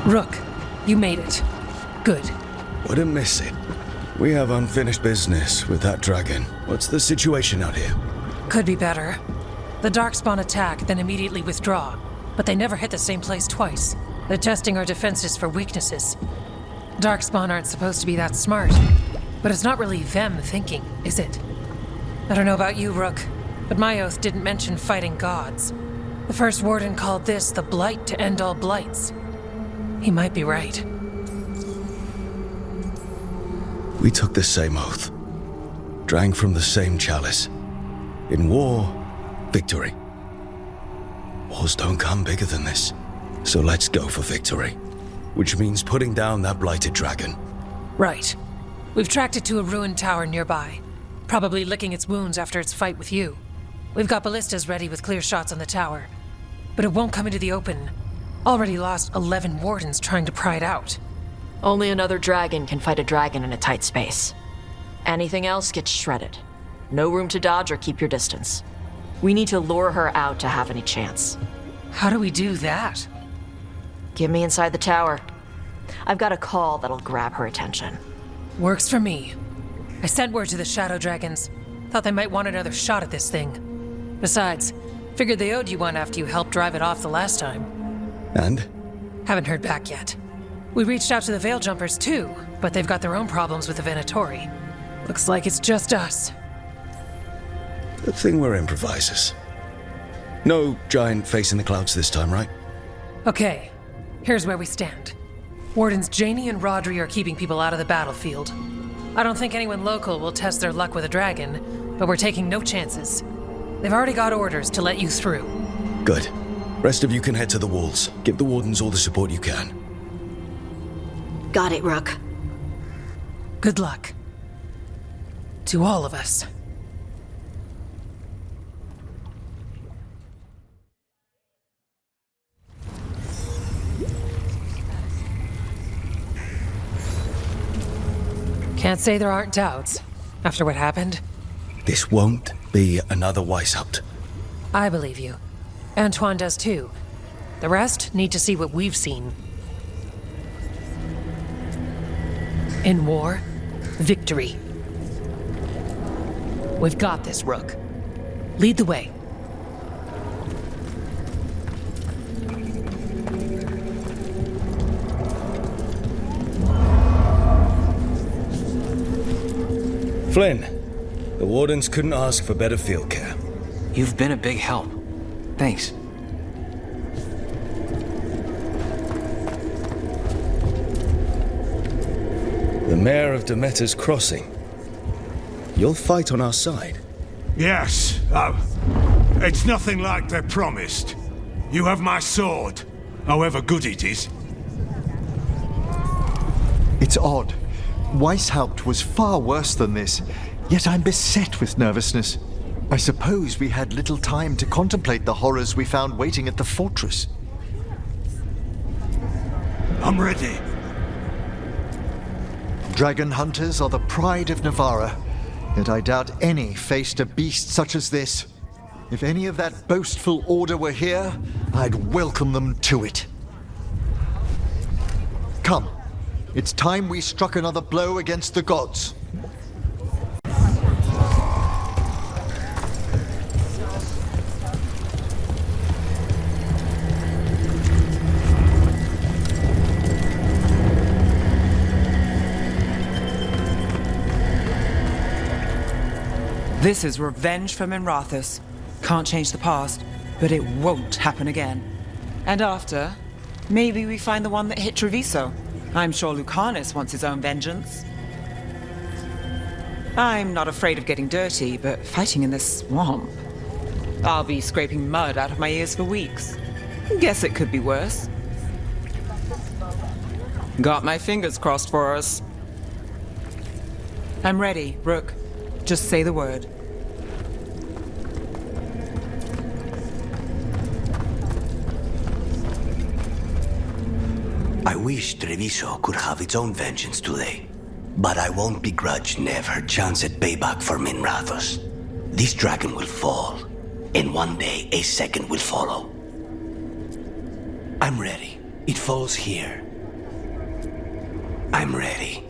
Rook, you made it. Good. Wouldn't miss it. We have unfinished business with that dragon. What's the situation out here? Could be better. The Darkspawn attack, then immediately withdraw. But they never hit the same place twice. They're testing our defenses for weaknesses. Darkspawn aren't supposed to be that smart. But it's not really them thinking, is it? I don't know about you, Rook, but my oath didn't mention fighting gods. The first warden called this the blight to end all blights. He might be right. We took the same oath. Drank from the same chalice. In war, victory. Wars don't come bigger than this. So let's go for victory. Which means putting down that blighted dragon. Right. We've tracked it to a ruined tower nearby. Probably licking its wounds after its fight with you. We've got ballistas ready with clear shots on the tower. But it won't come into the open. Already lost 11 wardens trying to pry it out. Only another dragon can fight a dragon in a tight space. Anything else gets shredded. No room to dodge or keep your distance. We need to lure her out to have any chance. How do we do that? Get me inside the tower. I've got a call that'll grab her attention. Works for me. I sent word to the Shadow Dragons. Thought they might want another shot at this thing. Besides, figured they owed you one after you helped drive it off the last time. And? Haven't heard back yet. We reached out to the Veil Jumpers too, but they've got their own problems with the Venatori. Looks like it's just us. Good thing we're improvisers. No giant face in the clouds this time, right? Okay, here's where we stand. Wardens Janie and Rodri are keeping people out of the battlefield. I don't think anyone local will test their luck with a dragon, but we're taking no chances. They've already got orders to let you through. Good. Rest of you can head to the walls. Give the wardens all the support you can. Got it, Rook. Good luck. To all of us. Can't say there aren't doubts, after what happened. This won't be another Weishaupt. I believe you. Antoine does too. The rest need to see what we've seen. In war, victory. We've got this, Rook. Lead the way. Flynn, the wardens couldn't ask for better field care. You've been a big help. Thanks. The mayor of Demeter's Crossing. You'll fight on our side. Yes. It's nothing like they promised. You have my sword, however good it is. It's odd. Weishaupt was far worse than this, yet I'm beset with nervousness. I suppose we had little time to contemplate the horrors we found waiting at the fortress. I'm ready. Dragon hunters are the pride of Navarra, yet I doubt any faced a beast such as this. If any of that boastful order were here, I'd welcome them to it. Come. It's time we struck another blow against the gods. This is revenge for Minrathous. Can't change the past, but it won't happen again. And after, maybe we find the one that hit Treviso. I'm sure Lucanus wants his own vengeance. I'm not afraid of getting dirty, but fighting in this swamp... I'll be scraping mud out of my ears for weeks. Guess it could be worse. Got my fingers crossed for us. I'm ready, Rook. Just say the word. I wish Treviso could have its own vengeance today, but I won't begrudge Nev her chance at payback for Minrathous. This dragon will fall, and one day a second will follow. I'm ready. It falls here, I'm ready.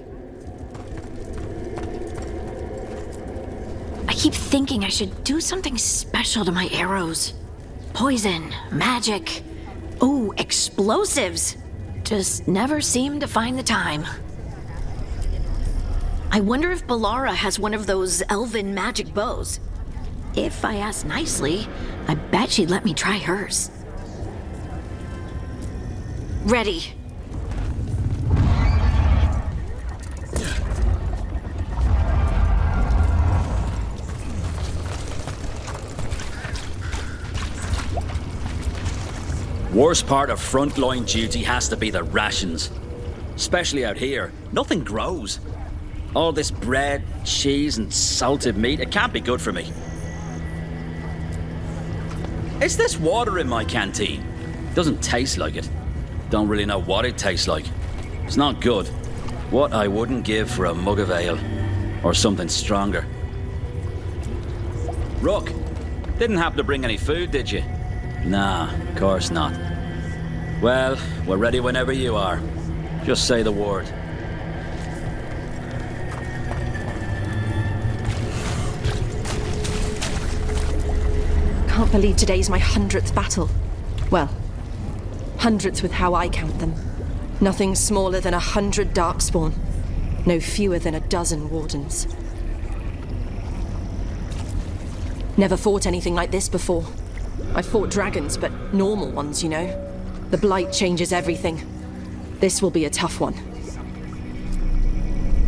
I keep thinking I should do something special to my arrows. Poison, magic, oh, explosives. Just never seem to find the time. I wonder if Balara has one of those elven magic bows. If I ask nicely, I bet she'd let me try hers. Ready. Worst part of frontline duty has to be the rations. Especially out here, nothing grows. All this bread, cheese, and salted meat, it can't be good for me. It's this water in my canteen. Doesn't taste like it. Don't really know what it tastes like. It's not good. What I wouldn't give for a mug of ale. Or something stronger. Rook, didn't happen to bring any food, did you? Nah, of course not. Well, we're ready whenever you are. Just say the word. Can't believe today's my 100th battle. Well, 100th with how I count them. Nothing smaller than 100 Darkspawn. No fewer than a dozen Wardens. Never fought anything like this before. I fought dragons, but normal ones, you know. The Blight changes everything. This will be a tough one.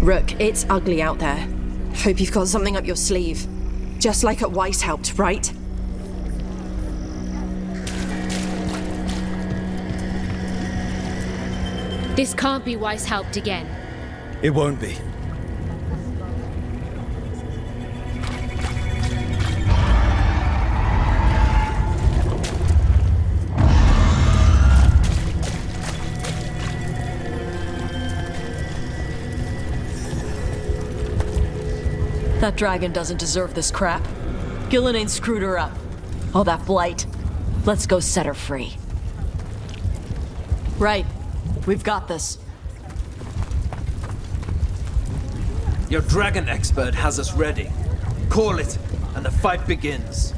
Rook, it's ugly out there. Hope you've got something up your sleeve. Just like at Weishaupt, right? This can't be Weishaupt again. It won't be. That dragon doesn't deserve this crap. Gillen ain't screwed her up. All that blight. Let's go set her free. Right. We've got this. Your dragon expert has us ready. Call it, and the fight begins.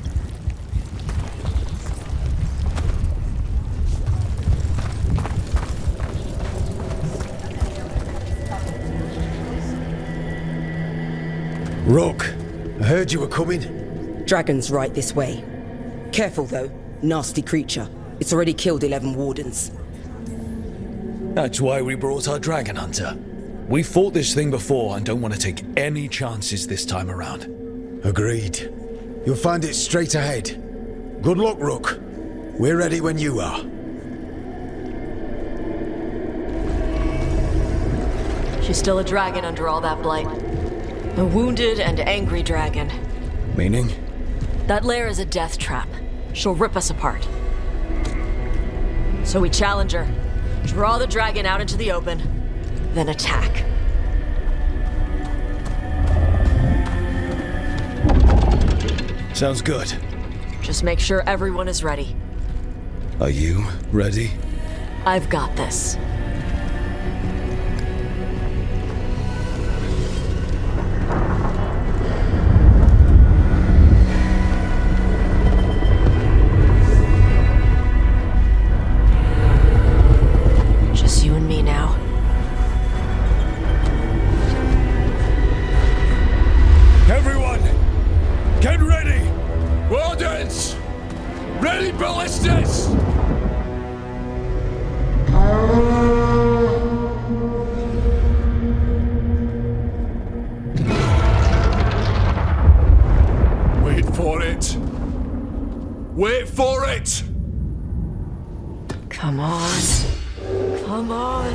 Rook, I heard you were coming. Dragon's right this way. Careful though, nasty creature. It's already killed 11 Wardens. That's why we brought our Dragon Hunter. We fought this thing before and don't want to take any chances this time around. Agreed. You'll find it straight ahead. Good luck, Rook. We're ready when you are. She's still a dragon under all that blight. A wounded and angry dragon. Meaning? That lair is a death trap. She'll rip us apart. So we challenge her. Draw the dragon out into the open, then attack. Sounds good. Just make sure everyone is ready. Are you ready? I've got this. Just you and me now. Everyone, get ready! Wardens! Ready, ballistas! Wait for it! Wait for it! Come on. Come on.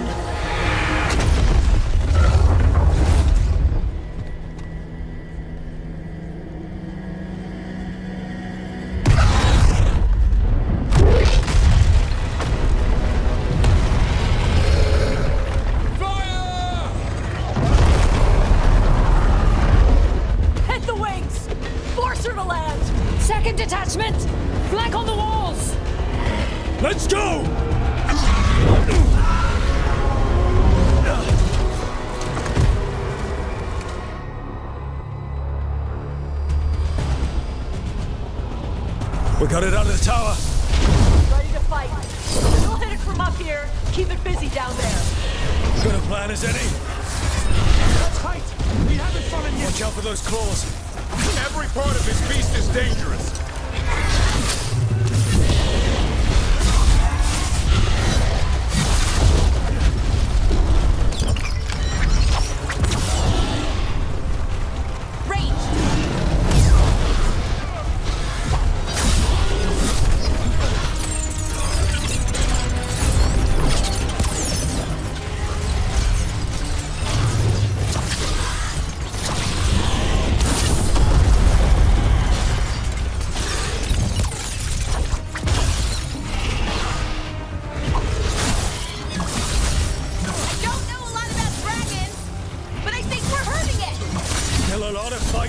Hit the wings! Force her to land! Second detachment! Flank on the walls! Let's go! We got it out of the tower. Ready to fight. We'll hit it from up here. Keep it busy down there. Good a plan as any. That's height! We haven't fallen yet! Watch out for those claws. Every part of this beast is dangerous.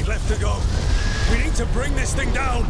Left to go. We need to bring this thing down.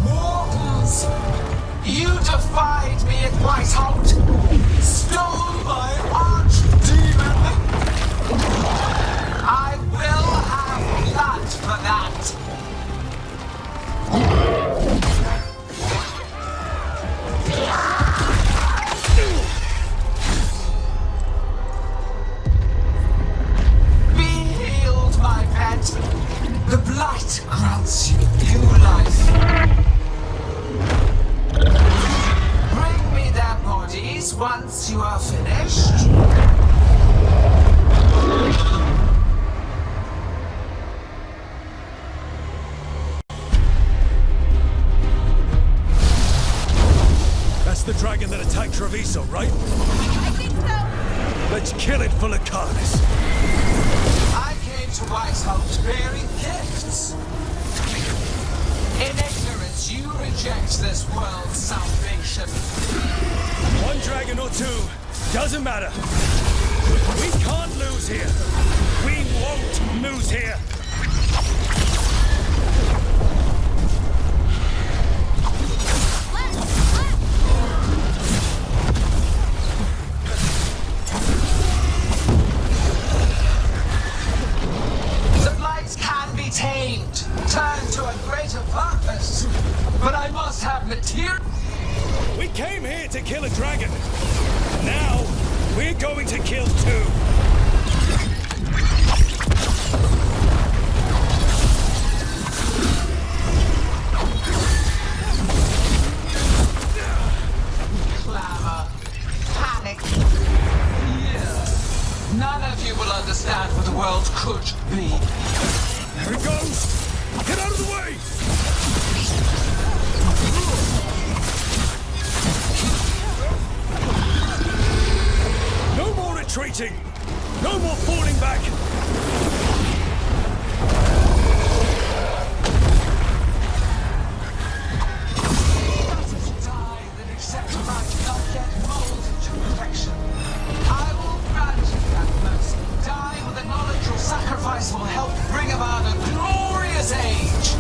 Mortals! You defied me at Whitehout! Stole my archdemon! I will have blood for that! Be healed, my pet! The blight grants you new life. Bring me their bodies once you are finished. That's the dragon that attacked Treviso, right? I think so. Let's kill it full of carcass. I came to Whitehout bearing gifts. In ignorance, you reject this world's salvation. One dragon or two, Doesn't matter. We can't lose here. We won't lose here. The blights can be tamed, turned to a greater purpose. But I must have material. We came here to kill a dragon. Now, we're going to kill two. Clamor, panic, fear. None of you will understand what the world could be. There it goes! Get out of the way! No more retreating! No more falling back! Die than accept life not yet molded to perfection. I will grant you that mercy. Die with the knowledge your sacrifice will help bring about a glorious age.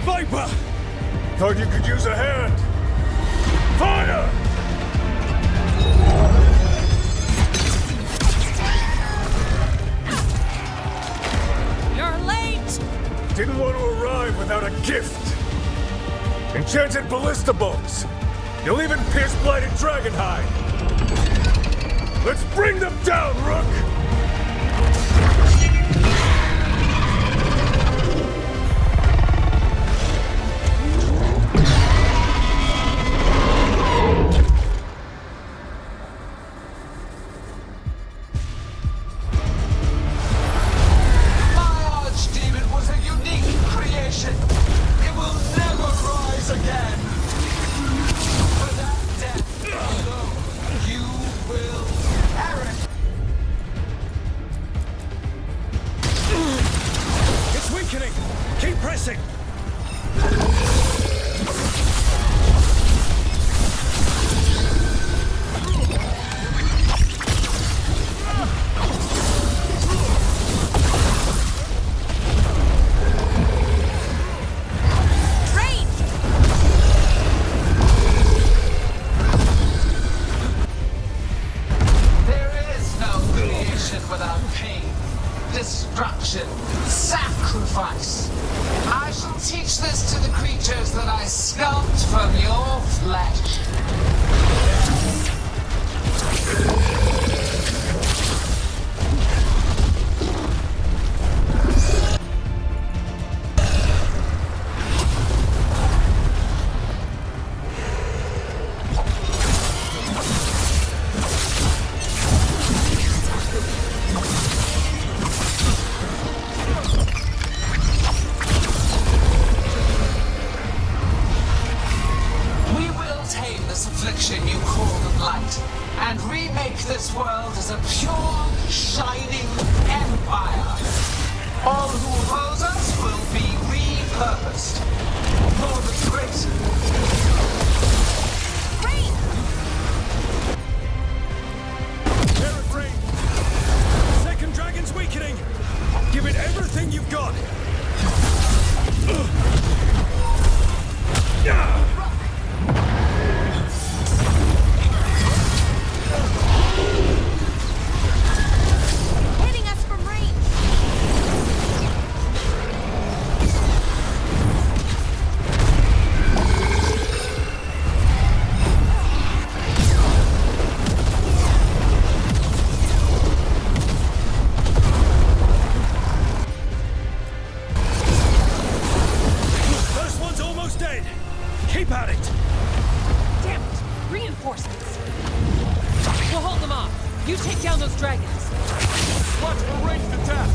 Viper! Thought you could use a hand! Fire! You're late! Didn't want to arrive without a gift. Enchanted ballista bolts. You'll even pierce blighted dragonhide. Let's bring them down, Rook! My archdemon was a unique creation. It will never rise again. For that death alone, you will perish. It's weakening! Keep pressing! There is no creation without pain, destruction, sacrifice. I shall teach this to the creatures that I sculpt from your flesh. We will tame this affliction you call the Blight, and remake this world as a pure, shining empire. All who oppose us will be repurposed for the greater. Air rain! Second dragon's weakening! Give it everything you've got! Hitting us from range! First one's almost dead! Keep at it! Damn it! Reinforcements! We'll hold them off. You take down those dragons. Watch for ranged attack!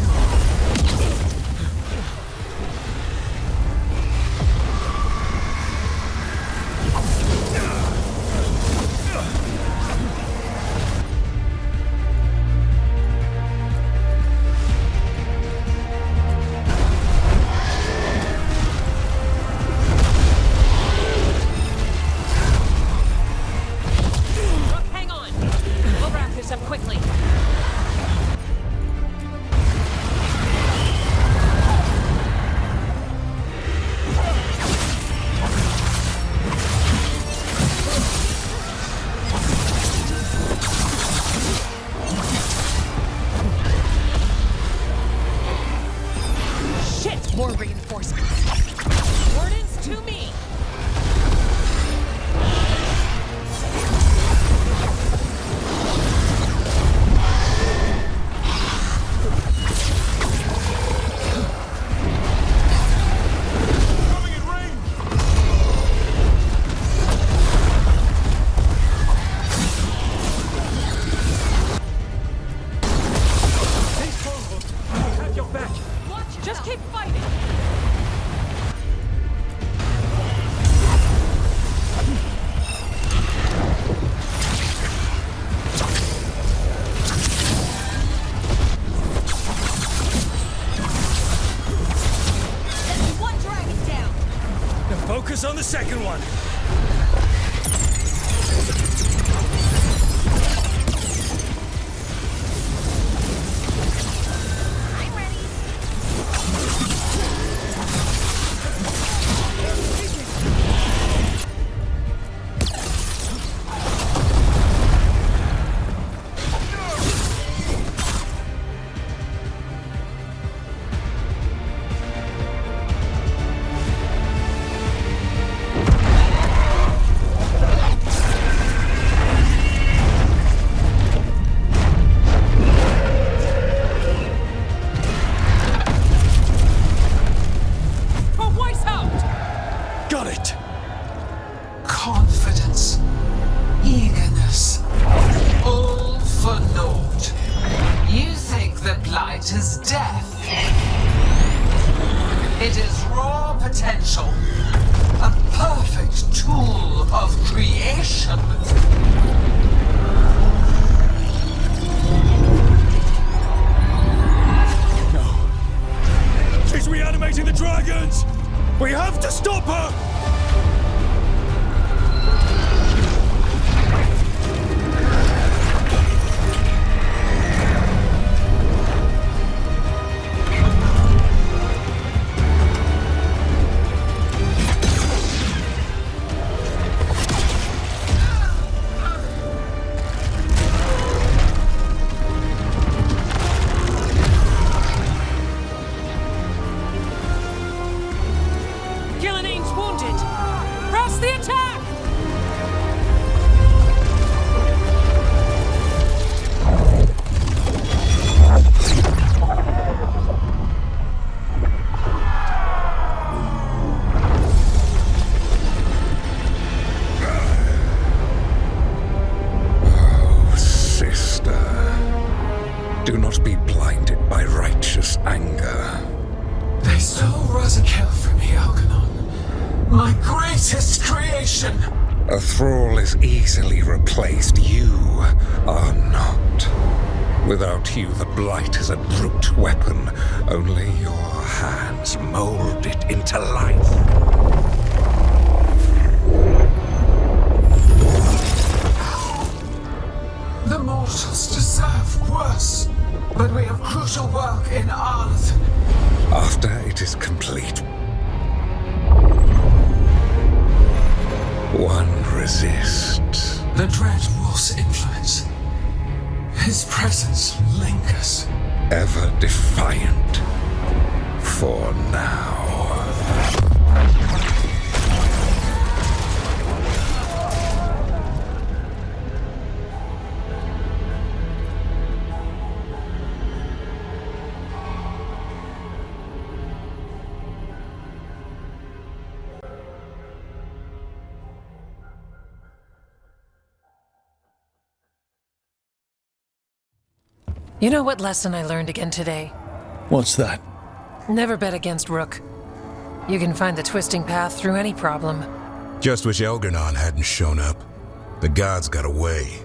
Focus on the second one. Got it! Confidence, eagerness, all for naught. You think the blight is death? It is raw potential, a perfect tool of creation. No. She's reanimating the dragons! We have to stop her! Do not be blinded by righteous anger. They stole Rosakel from me, Algernon. My greatest creation! A thrall is easily replaced. You are not. Without you, the blight is a brute weapon. Only your hands mold it into life. The mortals deserve worse, but we have crucial work in Arleth. After it is complete, one resists. The Dreadwolf's influence. His presence lingers. Ever defiant. For now. You know what lesson I learned again today? What's that? Never bet against Rook. You can find the twisting path through any problem. Just wish Elgernon hadn't shown up. The gods got away.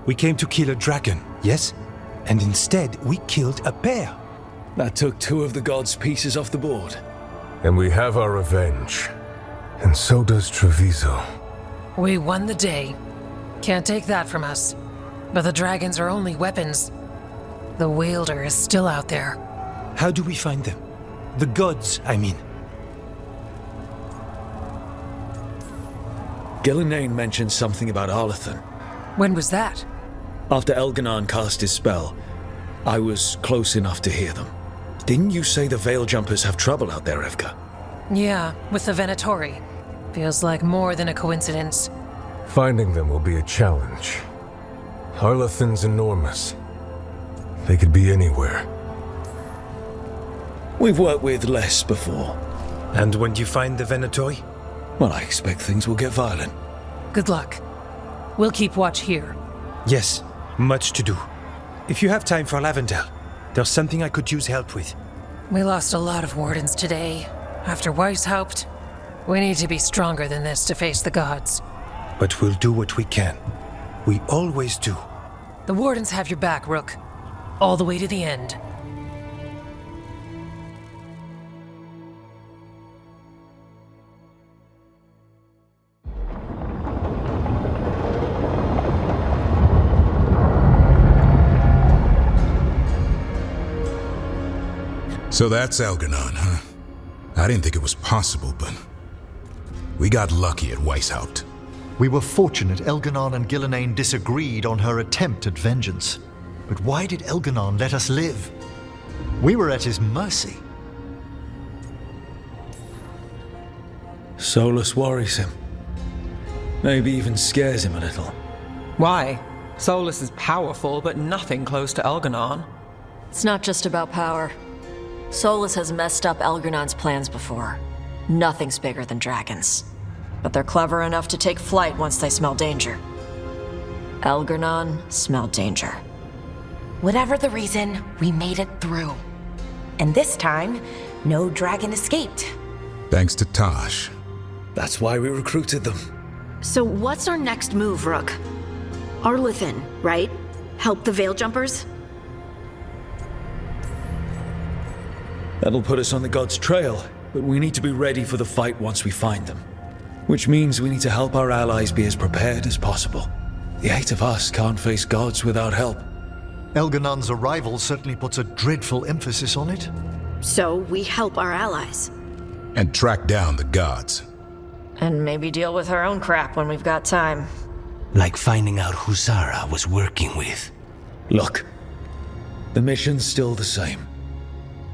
We came to kill a dragon, yes? And instead, we killed a bear. That took 2 of the gods' pieces off the board. And we have our revenge. And so does Treviso. We won the day. Can't take that from us. But the dragons are only weapons. The wielder is still out there. How do we find them? The gods, I mean. Gillenane mentioned something about Arlethan. When was that? After Elgernon cast his spell, I was close enough to hear them. Didn't you say the Veil Jumpers have trouble out there, Evka? Yeah, with the Venatori. Feels like more than a coincidence. Finding them will be a challenge. Arlethan's enormous. They could be anywhere. We've worked with less before. And when you find the Venatori? Well, I expect things will get violent. Good luck. We'll keep watch here. Yes, much to do. If you have time for Lavendel, there's something I could use help with. We lost a lot of wardens today. After Weishaupt, we need to be stronger than this to face the gods. But we'll do what we can. We always do. The wardens have your back, Rook. All the way to the end. So that's Elganon, huh? I didn't think it was possible, but we got lucky at Weishaupt. We were fortunate Elganon and Gillenane disagreed on her attempt at vengeance. But why did Elganon let us live? We were at his mercy. Solus worries him. Maybe even scares him a little. Why? Solus is powerful, but nothing close to Elganon. It's not just about power. Solus has messed up Elganon's plans before. Nothing's bigger than dragons. But they're clever enough to take flight once they smell danger. Elganon smelled danger. Whatever the reason, we made it through. And this time, no dragon escaped. Thanks to Tosh. That's why we recruited them. So what's our next move, Rook? Arlethan, right? Help the Veil Jumpers? That'll put us on the gods' trail, but we need to be ready for the fight once we find them. Which means we need to help our allies be as prepared as possible. The 8 of us can't face gods without help. Elganon's arrival certainly puts a dreadful emphasis on it. So we help our allies. And track down the gods. And maybe deal with our own crap when we've got time. Like finding out who Zara was working with. Look, the mission's still the same.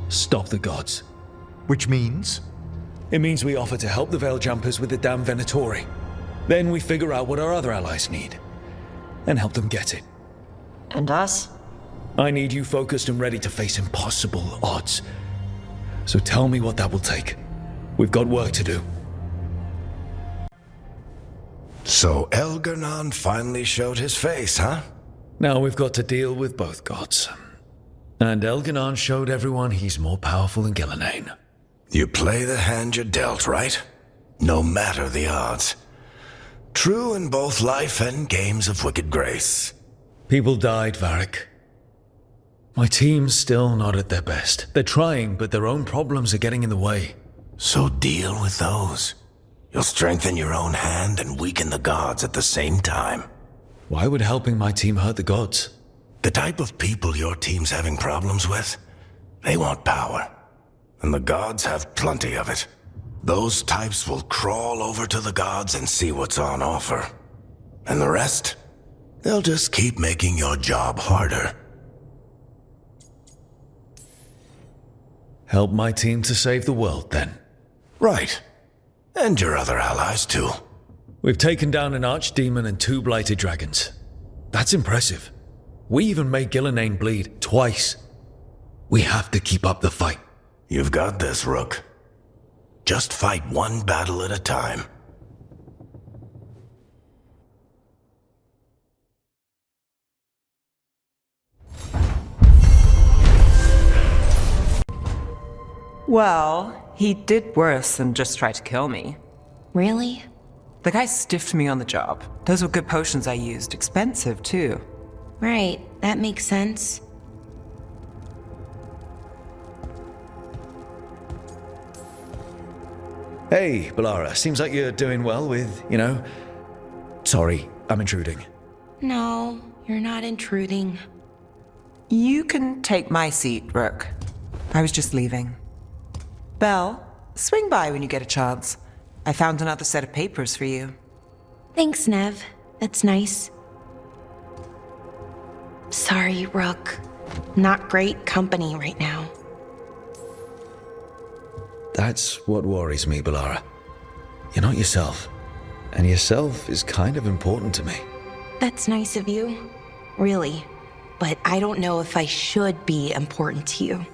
Stop the gods. Which means? It means we offer to help the Veil Jumpers with the damn Venatori. Then we figure out what our other allies need. And help them get it. And us? I need you focused and ready to face impossible odds. So tell me what that will take. We've got work to do. So Elganon finally showed his face, huh? Now we've got to deal with both gods. And Elganon showed everyone he's more powerful than Gillenane. You play the hand you're dealt, right? No matter the odds. True in both life and games of wicked grace. People died, Varric. My team's still not at their best. They're trying, but their own problems are getting in the way. So deal with those. You'll strengthen your own hand and weaken the gods at the same time. Why would helping my team hurt the gods? The type of people your team's having problems with, they want power. And the gods have plenty of it. Those types will crawl over to the gods and see what's on offer. And the rest? They'll just keep making your job harder. Help my team to save the world, then. Right. And your other allies, too. We've taken down an archdemon and 2 blighted dragons. That's impressive. We even made Gillenane bleed twice. We have to keep up the fight. You've got this, Rook. Just fight one battle at a time. Well, he did worse than just try to kill me. Really? The guy stiffed me on the job. Those were good potions I used. Expensive, too. Right, that makes sense. Hey, Balara, seems like you're doing well with, Sorry, I'm intruding. No, you're not intruding. You can take my seat, Rook. I was just leaving. Belle, swing by when you get a chance. I found another set of papers for you. Thanks, Nev. That's nice. Sorry, Rook. Not great company right now. That's what worries me, Balara. You're not yourself. And yourself is kind of important to me. That's nice of you. Really. But I don't know if I should be important to you.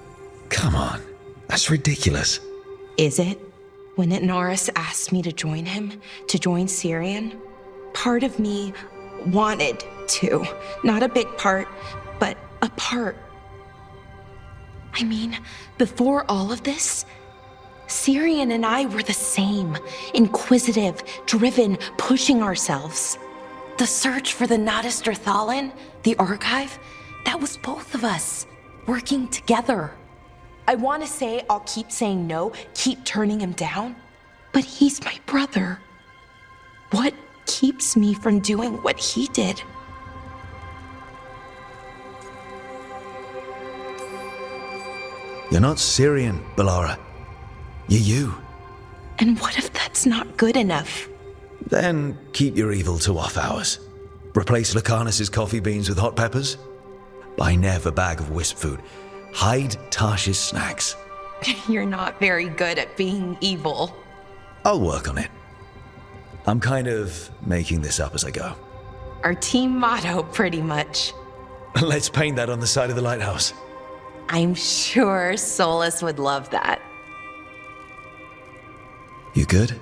Come on. That's ridiculous. Is it? When Norris asked me to join him, to join Syrian, part of me wanted to. Not a big part, but a part. I mean, before all of this, Syrian and I were the same. Inquisitive, driven, pushing ourselves. The search for the Natus Drathalin, the archive, that was both of us, working together. I want to say I'll keep saying no, keep turning him down, but he's my brother. What keeps me from doing what he did? You're not Syrian, Bellara. You're you. And what if that's not good enough? Then keep your evil to off hours. Replace Lacanus' coffee beans with hot peppers. Buy Nev a bag of wisp food. Hide Tasha's snacks. You're not very good at being evil. I'll work on it. I'm kind of making this up as I go. Our team motto, pretty much. Let's paint that on the side of the lighthouse. I'm sure Solus would love that. You good?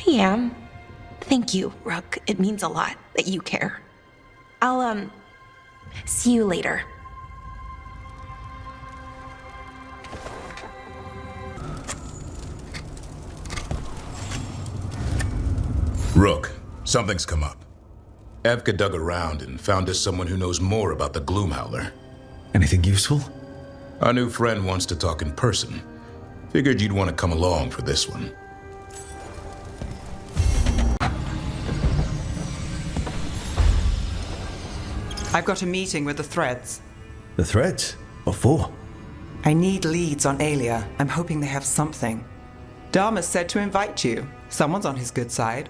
I am. Thank you, Rook. It means a lot that you care. I'll, see you later. Rook, something's come up. Evka dug around and found us someone who knows more about the Gloomhowler. Anything useful? Our new friend wants to talk in person. Figured you'd want to come along for this one. I've got a meeting with the Threads. The Threads? What for? I need leads on Aelia. I'm hoping they have something. Dharma said to invite you. Someone's on his good side.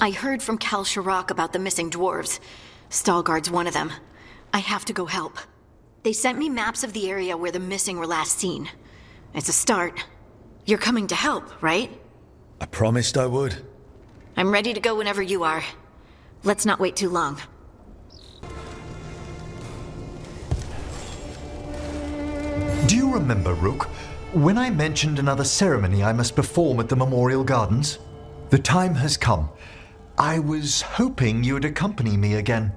I heard from Kal Shirak about the missing dwarves. Stalguard's one of them. I have to go help. They sent me maps of the area where the missing were last seen. It's a start. You're coming to help, right? I promised I would. I'm ready to go whenever you are. Let's not wait too long. Do you remember, Rook, when I mentioned another ceremony I must perform at the Memorial Gardens? The time has come. I was hoping you'd accompany me again.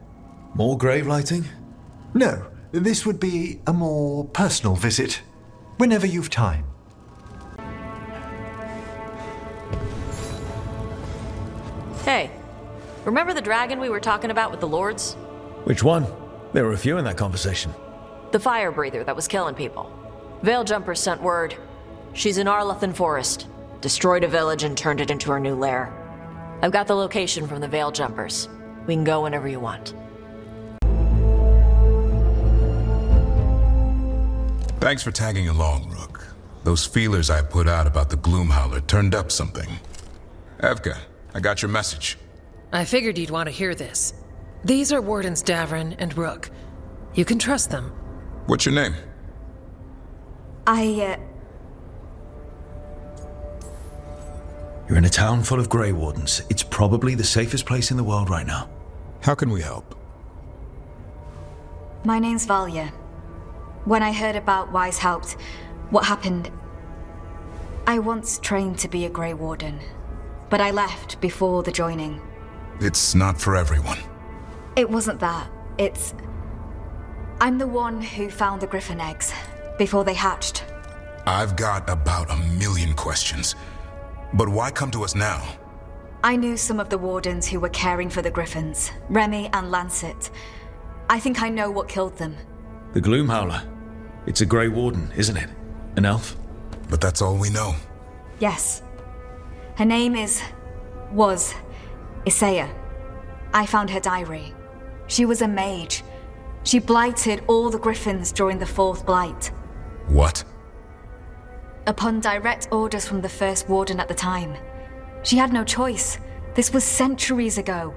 More grave lighting? No, this would be a more personal visit. Whenever you've time. Hey, remember the dragon we were talking about with the lords? Which one? There were a few in that conversation. The fire breather that was killing people. Veiljumpers sent word. She's in Arlathan Forest. Destroyed a village and turned it into her new lair. I've got the location from the Veiljumpers. We can go whenever you want. Thanks for tagging along, Rook. Those feelers I put out about the Gloomhowler turned up something. Evka, I got your message. I figured you'd want to hear this. These are Wardens Davrin and Rook. You can trust them. What's your name? You're in a town full of Grey Wardens. It's probably the safest place in the world right now. How can we help? My name's Valya. When I heard about Weishaupt, what happened, I once trained to be a Grey Warden, but I left before the joining. It's not for everyone. It wasn't that. I'm the one who found the griffin eggs before they hatched. I've got about 1,000,000 questions. But why come to us now? I knew some of the wardens who were caring for the griffins, Remy and Lancet. I think I know what killed them. The Gloomhowler. It's a Grey Warden, isn't it? An elf? But that's all we know. Yes. Her name was Isaiah. I found her diary. She was a mage. She blighted all the griffins during the Fourth Blight. What? Upon direct orders from the First Warden at the time. She had no choice. This was centuries ago.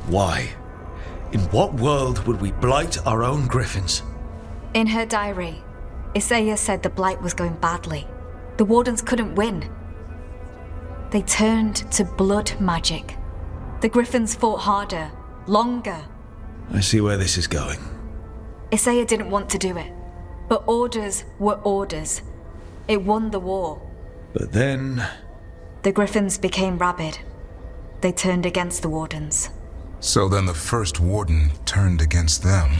Why? In what world would we blight our own griffins? In her diary, Isaiah said the blight was going badly. The wardens couldn't win. They turned to blood magic. The griffins fought harder, longer. I see where this is going. Isaiah didn't want to do it, but orders were orders. It won the war. But then... The griffins became rabid. They turned against the wardens. So then the First Warden turned against them.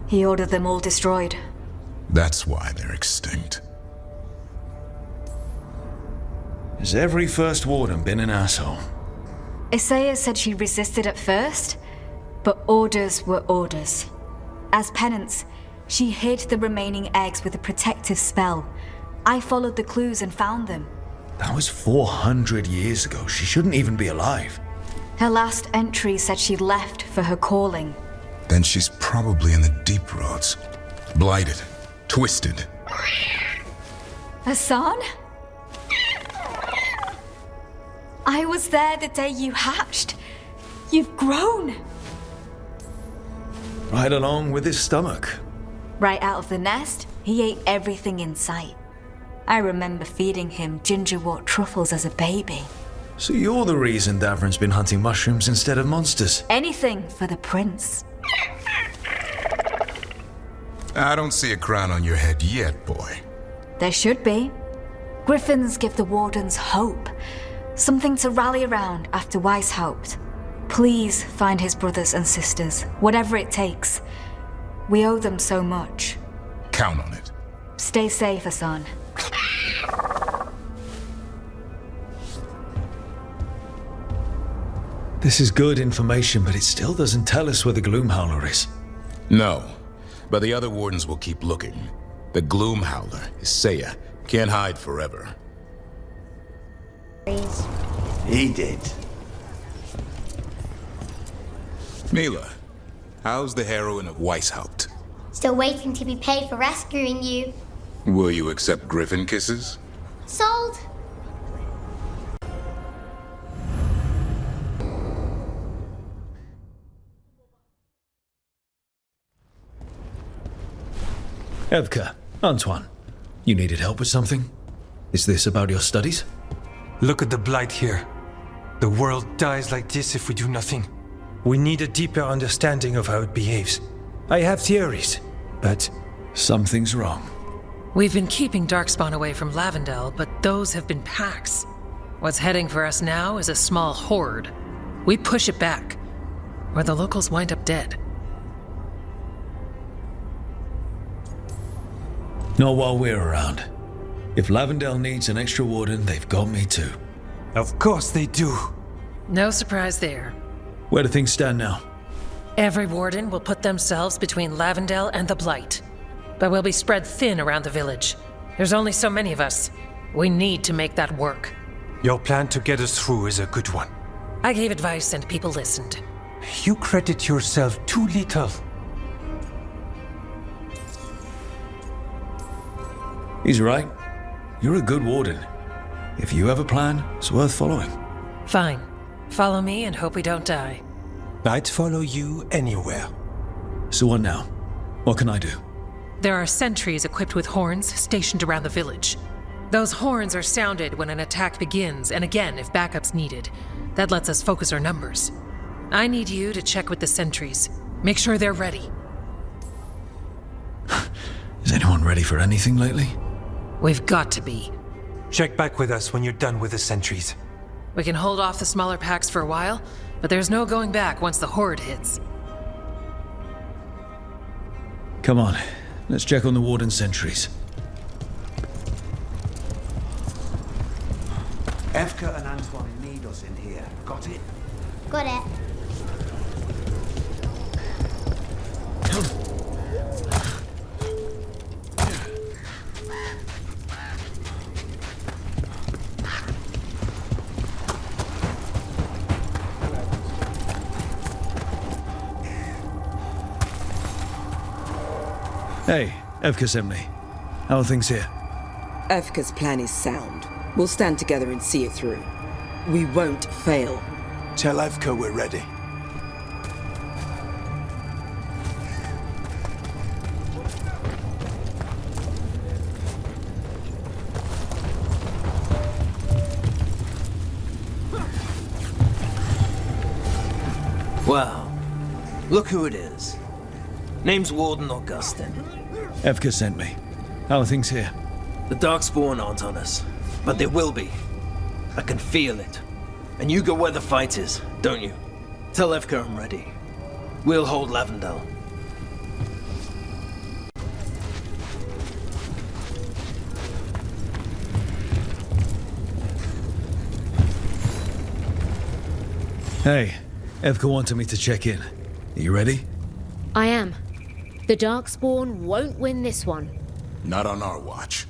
He ordered them all destroyed. That's why they're extinct. Has every First Warden been an asshole? Isaiah said she resisted at first, but orders were orders. As penance, she hid the remaining eggs with a protective spell. I followed the clues and found them. That was 400 years ago. She shouldn't even be alive. Her last entry said she left for her calling. Then she's probably in the deep roads. Blighted. Twisted. Hassan? I was there the day you hatched. You've grown. Right along with his stomach. Right out of the nest, he ate everything in sight. I remember feeding him gingerwort truffles as a baby. So you're the reason Davrin's been hunting mushrooms instead of monsters. Anything for the prince. I don't see a crown on your head yet, boy. There should be. Griffins give the Wardens hope. Something to rally around after Weishaupt. Please find his brothers and sisters, whatever it takes. We owe them so much. Count on it. Stay safe, Hassan. This is good information, but it still doesn't tell us where the Gloomhowler is. No, but the other wardens will keep looking. The Gloomhowler, Isaiah, can't hide forever. He did. Mila, how's the heroine of Weishaupt? Still waiting to be paid for rescuing you. Will you accept griffin kisses? Sold. Evka, Antoine, you needed help with something? Is this about your studies? Look at the blight here. The world dies like this if we do nothing. We need a deeper understanding of how it behaves. I have theories, but... Something's wrong. We've been keeping Darkspawn away from Lavendel, but those have been packs. What's heading for us now is a small horde. We push it back, or the locals wind up dead. Not while we're around. If Lavendel needs an extra warden, they've got me too. Of course they do. No surprise there. Where do things stand now? Every warden will put themselves between Lavendel and the Blight. But we'll be spread thin around the village. There's only so many of us. We need to make that work. Your plan to get us through is a good one. I gave advice and people listened. You credit yourself too little. He's right. You're a good warden. If you have a plan, it's worth following. Fine. Follow me and hope we don't die. I'd follow you anywhere. So what now? What can I do? There are sentries equipped with horns stationed around the village. Those horns are sounded when an attack begins, and again if backup's needed. That lets us focus our numbers. I need you to check with the sentries. Make sure they're ready. Is anyone ready for anything lately? We've got to be. Check back with us when you're done with the sentries. We can hold off the smaller packs for a while, but there's no going back once the horde hits. Come on, let's check on the warden sentries. Evka and Antoine need us in here. Got it? Got it. Hey, Evka sent me. How are things here? Evka's plan is sound. We'll stand together and see it through. We won't fail. Tell Evka we're ready. Wow. Look who it is. Name's Warden Augustin. Evka sent me. How are things here? The Darkspawn aren't on us, but they will be. I can feel it. And you go where the fight is, don't you? Tell Evka I'm ready. We'll hold Lavendel. Hey, Evka wanted me to check in. Are you ready? I am. The Darkspawn won't win this one. Not on our watch.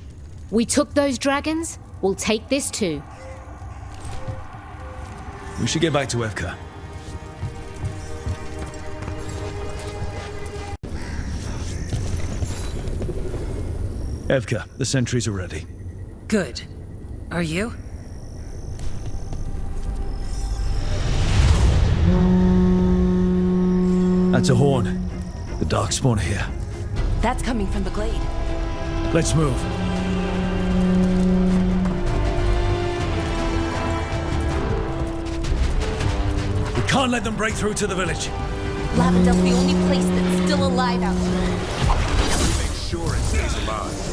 We took those dragons, we'll take this too. We should get back to Evka. Evka, the sentries are ready. Good. Are you? That's a horn. The Darkspawn are here. That's coming from the glade. Let's move. We can't let them break through to the village. Lavendel's the only place that's still alive out here. Make sure it stays alive.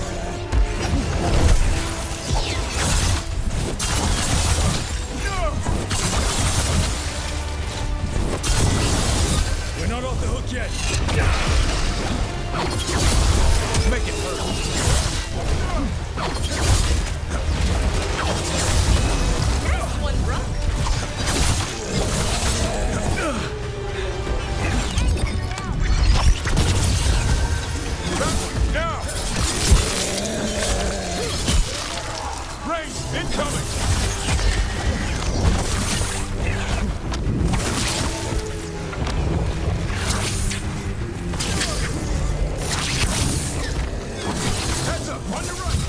We're not off the hook yet. Make it hurt. That's one rock. Now! Rain, incoming! Heads up, on your right!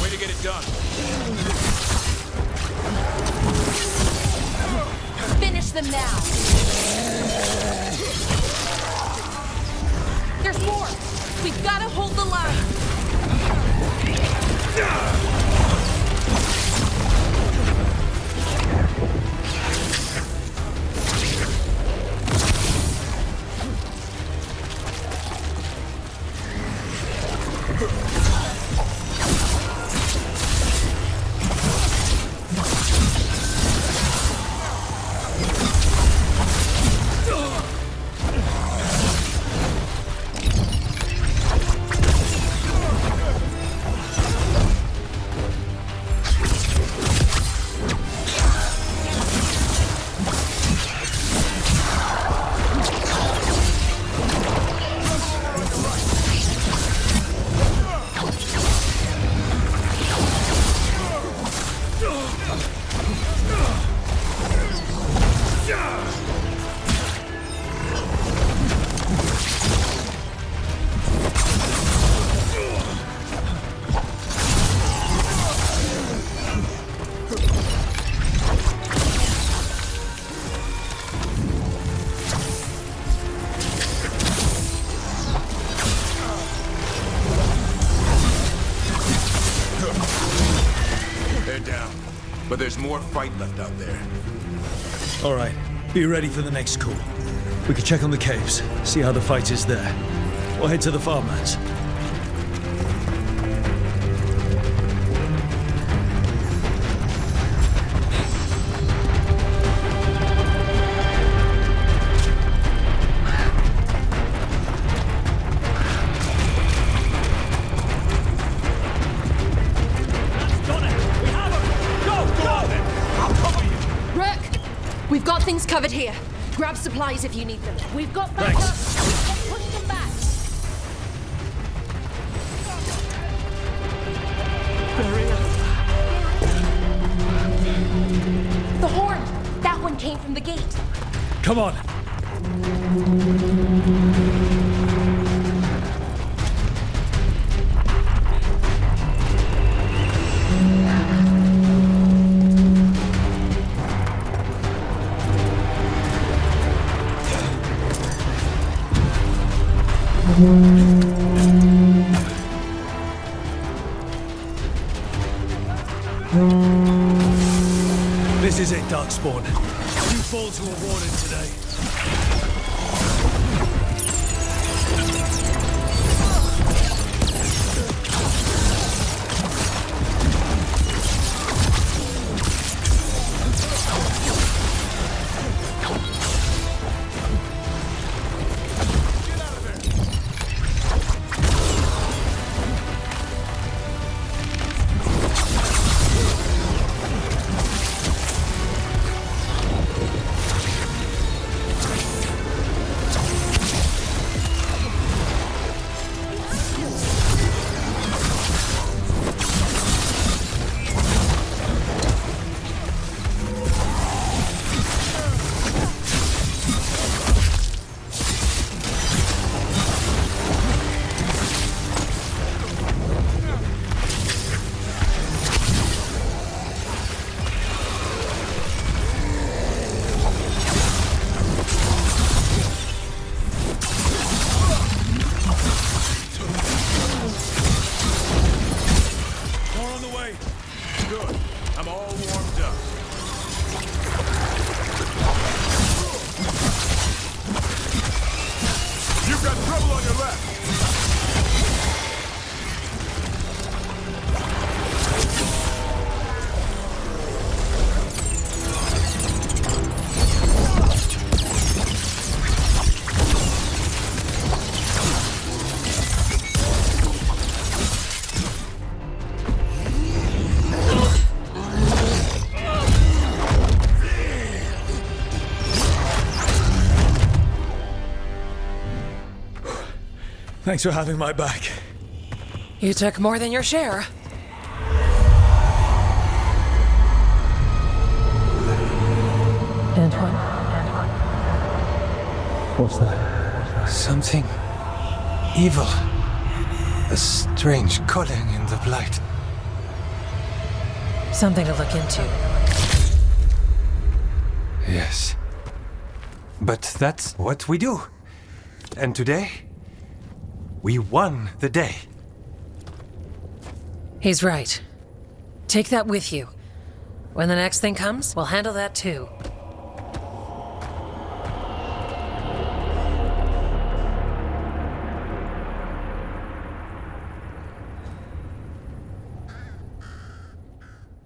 Way to get it done. Finish them now. There's more. We've got to hold the line. They're down, but there's more fight left out there. All right, be ready for the next call. We can check on the caves, see how the fight is there. Or head to the farmlands. We've got things covered here. Grab supplies if you need them. We've got backup. Push them back. The horn! That one came from the gate. Come on. This is it, Darkspawn. You falls were awarded today. Thanks for having my back. You took more than your share. Antoine? What's that? Something evil. A strange calling in the blight. Something to look into. Yes. But that's what we do. And today, we won the day. He's right. Take that with you. When the next thing comes, we'll handle that too.